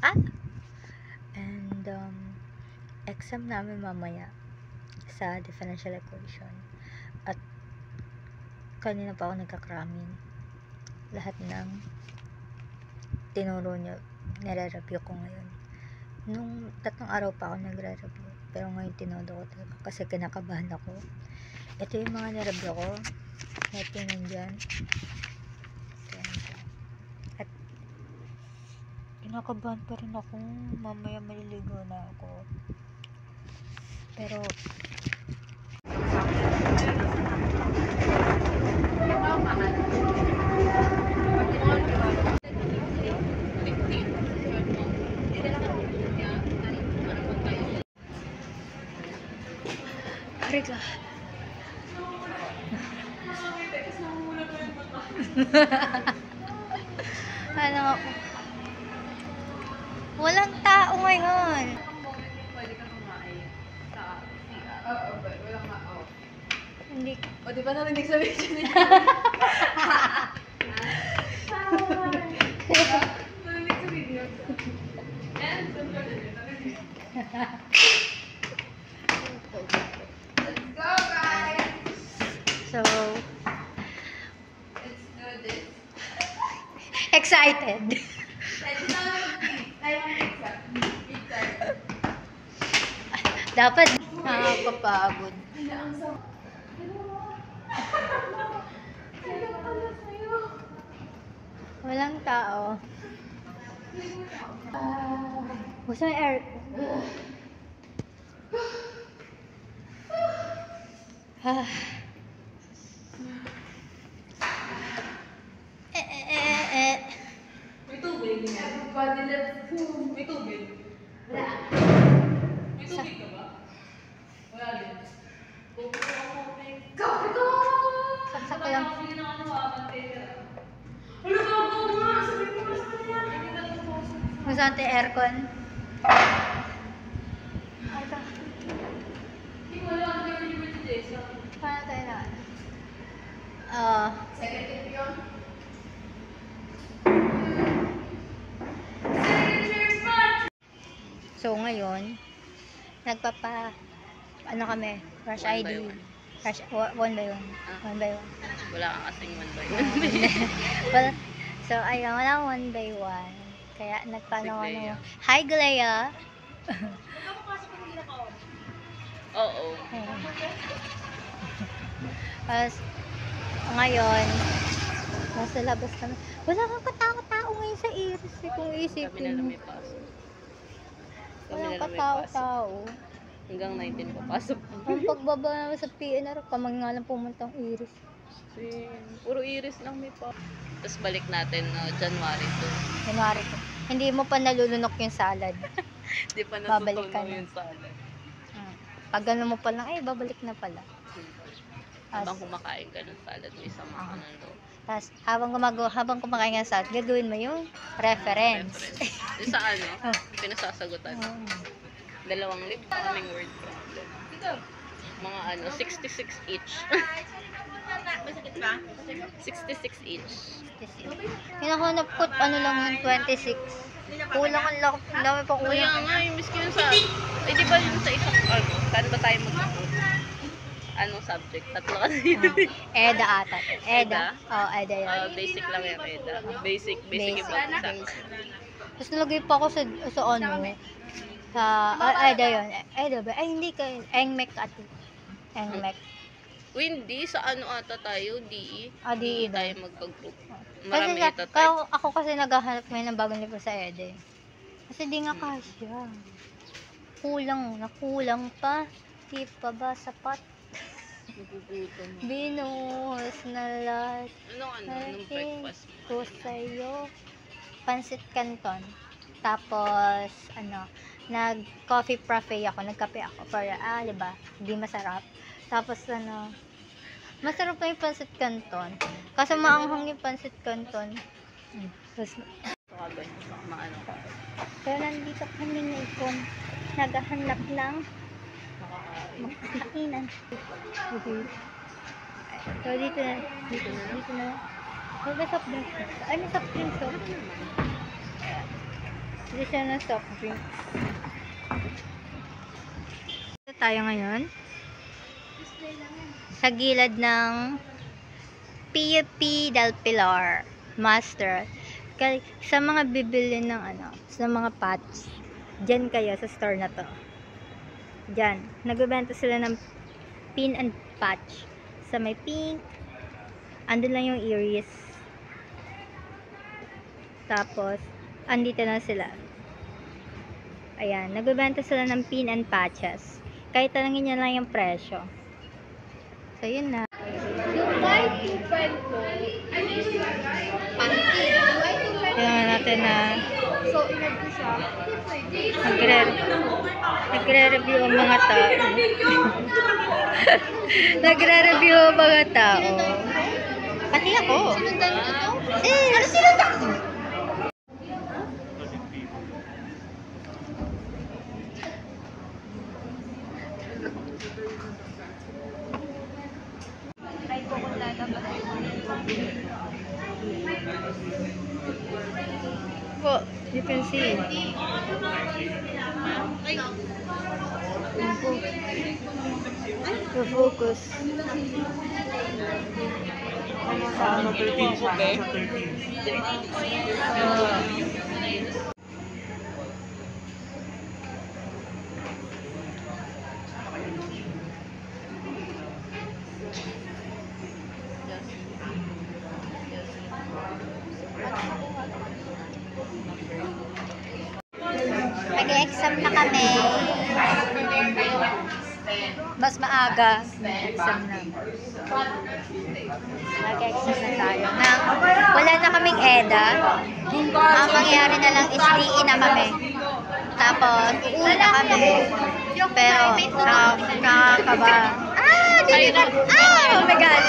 Ah! And, exam namin mamaya sa differential equation. At kanina pa ako nagka-cramming. Lahat ng tinuro nyo, nire-review ko ngayon. Nung 3 araw pa ako nagre-review. Pero ngayon tinodo ko talaga kasi kinakabahan ako. Ito yung mga nireview ko. Ito yung nandyan. At kinakabahan pa rin ako. Mamaya maliligo na ako. Pero Harika. Ano ako? Walang tao ngayon. Hindi. O, di ba narinig sa video niya? Narinig sa video. And, let's go, guys! So, Let's do this. excited. Dapat nakakapagod. Walang tao. Gusto may air. Ah. May tubig. Everybody, let's go. May tubig. Wala. May tubig ka ba? Wala din. Kape ko! Saksak ko lang. Kung saan tayo aircon. Ito. Paano tayo na? Second tip yun. So ngayon, ano kami, rush One by ID. one. Rush, one by one. One by one. Wala kang kasing one by Well, so ayun, wala one by one. Kaya nagpaano Si Glea. Hi Glea! Oo. Tapos, ngayon, nasa labas kami. Wala kang katao-tao ngayon sa Iris eh, kung Kami na lang isipin. may pasok. Kami Walang na lang may pasok. katao-tao. Hanggang 19 papasok. Ang pagbaba naman sa PNR, kamang nga lang pumunta ang Iris. Puro iris lang may pasok. Tapos balik natin January January ko. Hindi mo pa nalulunok yung salad. 2. Di pa Babalik ka natutunaw na. yung salad. Pag gano'n mo pa lang, babalik na pala. Habang kumakain ka ng salad, may sama ka ng loob. Tapos, habang kumakain ka ng salad, gagawin mo yung reference. Yung sa pinasasagutan. Dalawang lip, kaming word problem. Mga 66 each. 66 each. Yung ako naput, lang yung 26. Kulang ang dami pa Kaya kulang. nga, yung miski yun sa, di ba yun sa isang, saan ba tayo mag-put? Anong subject? Tatlo kasi yun. EDA ata. EDA? Oo, EDA yun. Basic lang yung EDA. Basic Basic. yung basic. Tapos nalagay pa ako sa EDA yun. EDA ba? Ay, hindi ka. ENGMEC ati. ENGMEC. Hindi, sa ata tayo, DE. DE ba? Tayo magpag-group. Kasi Marami ito tayo. ako kasi naghahanap ngayon ng bagong libro sa EDA. Kasi di nga kasya. Kulang pa. Di pa ba sapat? Nagugutom. Binuhos na lahat. Anong breakfast? Ko sa'yo. Pansit Canton. Tapos, nag-coffee parfait ako. Nagkape ako. Para, diba? Hindi masarap. Tapos, masarap na yung pansit Canton. Kasi maanghang yung pansit Canton. Tapos, pero nandito kami ngayon. Naghahanap ng makakainan. Okay. So, dito na. So, may soft drinks. Ay, may soft drinks. Oh. Hindi siya na soft drink. Ito tayo ngayon. Sa gilid ng PUP del Pilar Master. Sa mga bibili ng sa mga patch, dyan kayo sa store na to. Dyan. Nagbebenta sila ng pin and patch. Sa may pink, andun lang yung iris. Tapos, andito na sila. Ayan. Nagbebenta sila ng pin and patches. Kahit talangin nyo lang yung presyo. So, yun na. Tingnan natin na nagre-review ang mga tao. Nagre-review ang mga tao. Pati ako. Ano sinundan ko? Well, you can see. The focus. Nag-exam na kami. Mas maaga. Nag-exam na. Nag-exam na tayo. Wala na kaming EDA. Ang mangyayari na lang is DE na kami. Tapos, uuwi na kami. Pero, nakakaba. Oh my God!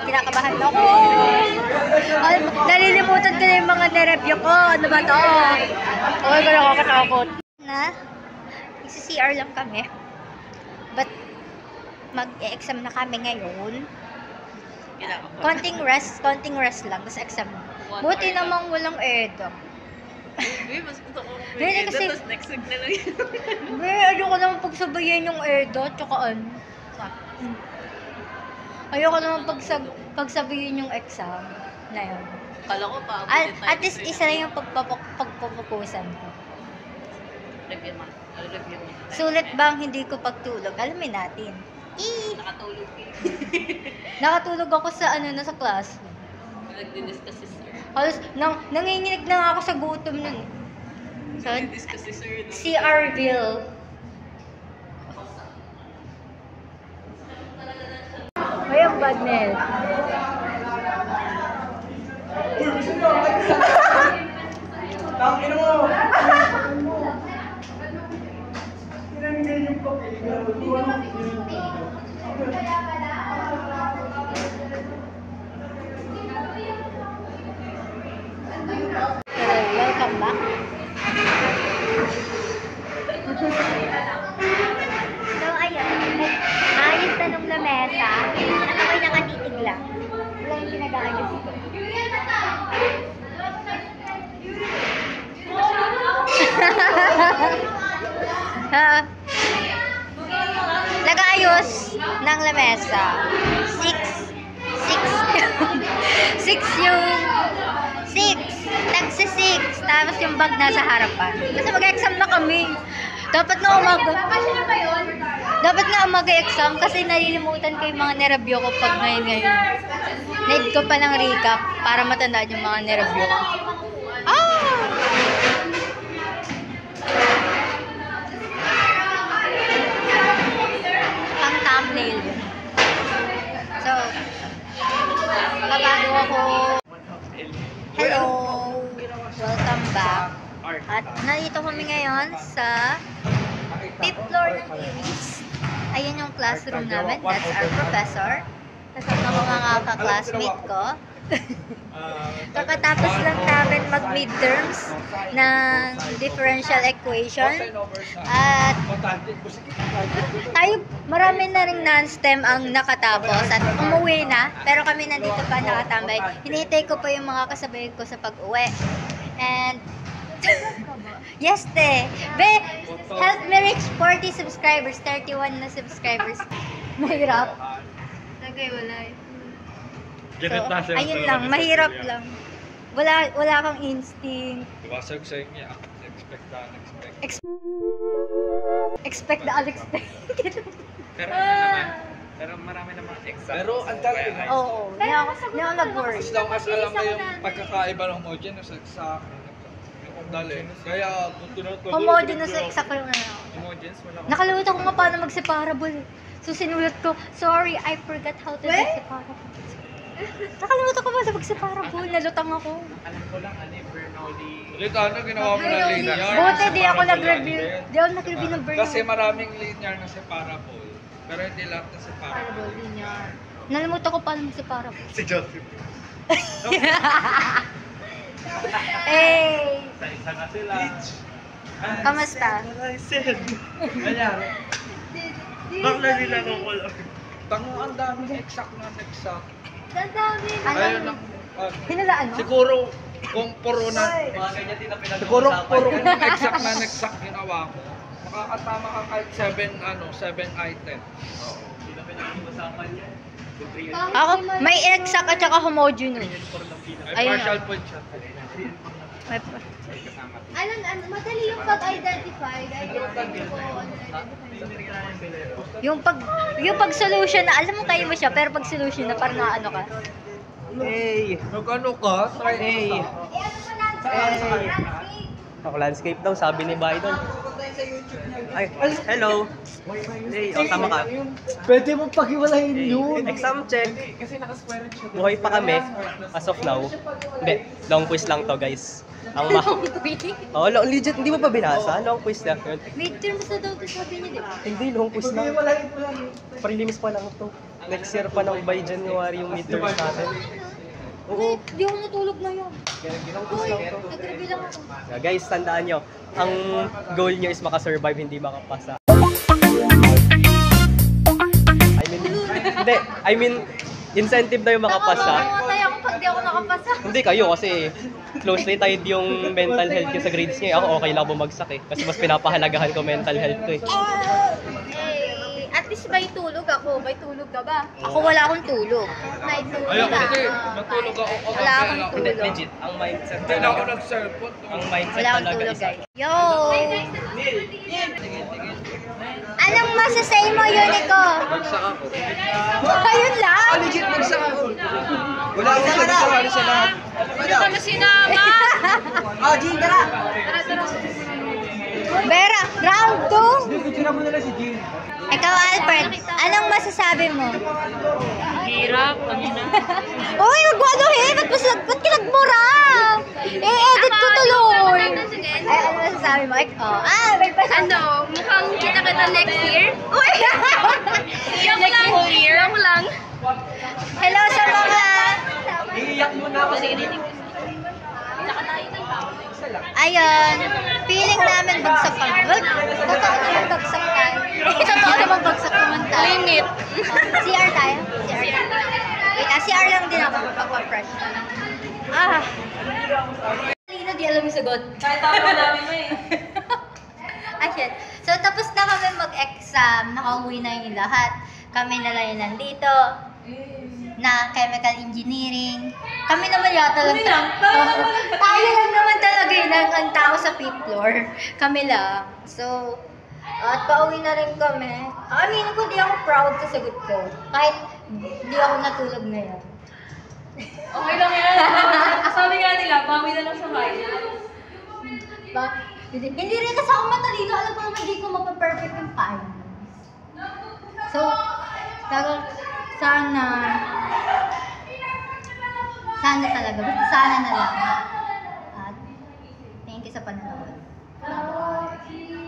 Kinakabahan ako. Ay, nalilimutan ko na yung mga nireview ko. Ano ba to? Okay ko nakakatakot. Isi-CR lang kami. But, mag-e-exam na kami ngayon. Konting rest lang. Tapos exam. Buti namang walang EDA. Mas gusto ko Hindi, kasi- tapos next week na lang yun. Ayoko naman pagsabayin yung EDA. Tsaka ayoko naman pagsabihin yung exam na yun. Kala ko pa. At least isa lang yung pagpapukusan ko. Review mo. Sulit bang hindi ko pagtulog? Alamin natin. Nakatulog eh. Nakatulog ako sa sa class. Nagdi-discuss si sir. Halos nanginginig na nga ako sa gutom nun. So, Nagdi-discuss si sir. CRville. Ay, ang bad Mel. Welcome back. So, ayun. Ayos na nung lamesa. At ako'y nakatitig lang. Wala yung pinag-aayos ko. Nag-aayos ng lamesa. 6 yung 6. Tagsi 6. Tapos yung bag nasa harapan. Kasi mag-exam na kami. Dapat nga umaga-exam kasi nalilimutan ko yung mga nireview ko pag ngayon. Need ko pa ng recap para matandaan yung mga nireview ko. Pang thumbnail yun. So, babago ako. Hello! Welcome back. At nandito kami ngayon sa 5th floor ng Iris. Ayun yung classroom namin. That's our professor. Kasama ko mga ka-classmate ko. Kakatapos lang namin mag-midterms ng differential equation. At tayo, marami na rin non-STEM ang nakatapos at umuwi na. Pero kami nandito pa nakatambay. Hinihintay ko pa yung mga kasabay ko sa pag-uwi. And Yes, te. Be, help me reach 40 subscribers. 31 na subscribers. Mahirap. Tagay, wala. Ganit na siya. Ayun lang, mahirap lang. Wala kang instinct. Diba, sabi ko sa inyo, expect the unexpected. Expect the unexpected. Pero marami naman exam. Pero ang dami. Oo, hindi ako nag-worry. As long as alam mo yung pagkakaiba ng homogeneous sa yung dali. Kaya kung tinutulog. Homogeneous sa exact yung ano. Homogeneous, wala ko. Nakalimutan ko nga paano mag-separable eh. So sinulat ko, sorry, I forgot how to make separable. Nakalimutan ko ba sa mag-separable? Nalutang ako. Alam ko lang, Bernoulli. Ulit ano, ginawa mo na linear. Buti di ako separable nag-review. lagi. Di ako nag-review ng burn. Kasi maraming linear na separable. Pero hindi lahat na separable. Nalimutan ko paano mag-separable. Si Joseph. Hey! Isa na sila. Kamusta? Ganyan. Bakla nila nung wala. Tango ang daming exact na exact. Dadami. Ayun lang. Hinalaan mo? Siguro kung puro na siguro puro kung exact na exact ginawa ko, makakatama ka kahit 7 item. Ako, may exact at saka homogeneous. Ay Ayun partial na. point siya. May Madali yung pag-identify. yung pag solution na alam mo kaya mo siya pero pag solution na parang ano ka. Hey! Nag-ano ka? Hey! Ako landscape daw, sabi ni Biden. Ay, hello! Hey, tama ka. Pwede mong paghiwalayin yun. Exam check. Buhay pa kami, as of now. Hindi, long quiz lang to guys. Ang oh, legit, hindi mo pa binasa? Long quiz lang yun. Midterms na daw to sabi niya, di ba? Hindi, long quiz lang. Paghiwalayin mo lang. Prelims pa lang to. Next year pa ng by January yung midterms natin. Oo. Hindi ako natulog na yun. Uy, nag-review lang ako. Guys, tandaan nyo, ang goal nyo is makasurvive, hindi makapasa. I mean, incentive na yung makapasa. Namamatay ako pag di ako nakapasa. Hindi kayo kasi closely tied yung mental health nyo sa grades nyo. Ako okay lang bumagsak eh. Kasi mas pinapahalagahan ko mental health ko eh. At least may tulog ako. May tulog ka ba? Ako wala akong tulog. May tulog Ayoko ka. hindi. Matulog ako. Wala akong Hindi, tulog. legit. Ang mindset Hindi na ako talaga. nag-cellphone. Ang mindset Wala akong talaga tulog, is guys. Yo! Anong masasay mo, Unico? Bagsak ako. Ayun lang! Legit bagsak ako. Wala akong sabi sa lahat. Kami sinama! Vera, round 2? Picture mo nila si Jean. Ikaw, Alfred, anong masasabi mo? Hirap, kami na. Uy, wag mo anuhin! Ba't kinagmura? Eh-edit ko tuloy! Ay, ano masasabi mo? May pasang... Ano, mukhang kita next year? Uy! Next whole year? Yung lang. Hello sa mga... Iiyak mo na ako sa Ayun, feeling namin bagsak kami. Well, totoo naman bagsak tayo. Totoo naman bagsak naman tayo. Limit. CR tayo? CR. Wait, CR lang din ako magpapafresh. Lino, di alam yung sagot. Kahit ako namin mo eh. Ayun. So, tapos na kami mag-exam. Nakauwi na yung lahat. Kami na lang yung nandito. Na chemical engineering. Kami naman yata lang. Tayo lang naman talaga yun ang tao sa 5th floor. Kami lang. So, at pauwi na rin kami. Aminin ko, di ako proud sa sagot ko. Kahit di ako natulog na yan. Okay lang yan. Sabi nga nila, bawi na lang sa final. Hindi rin kasi ako matalino. Alam ko naman hindi ko mapaperfect yung finals. So, sana talaga. Basta sana na lang. At thank you sa panonood. Bye.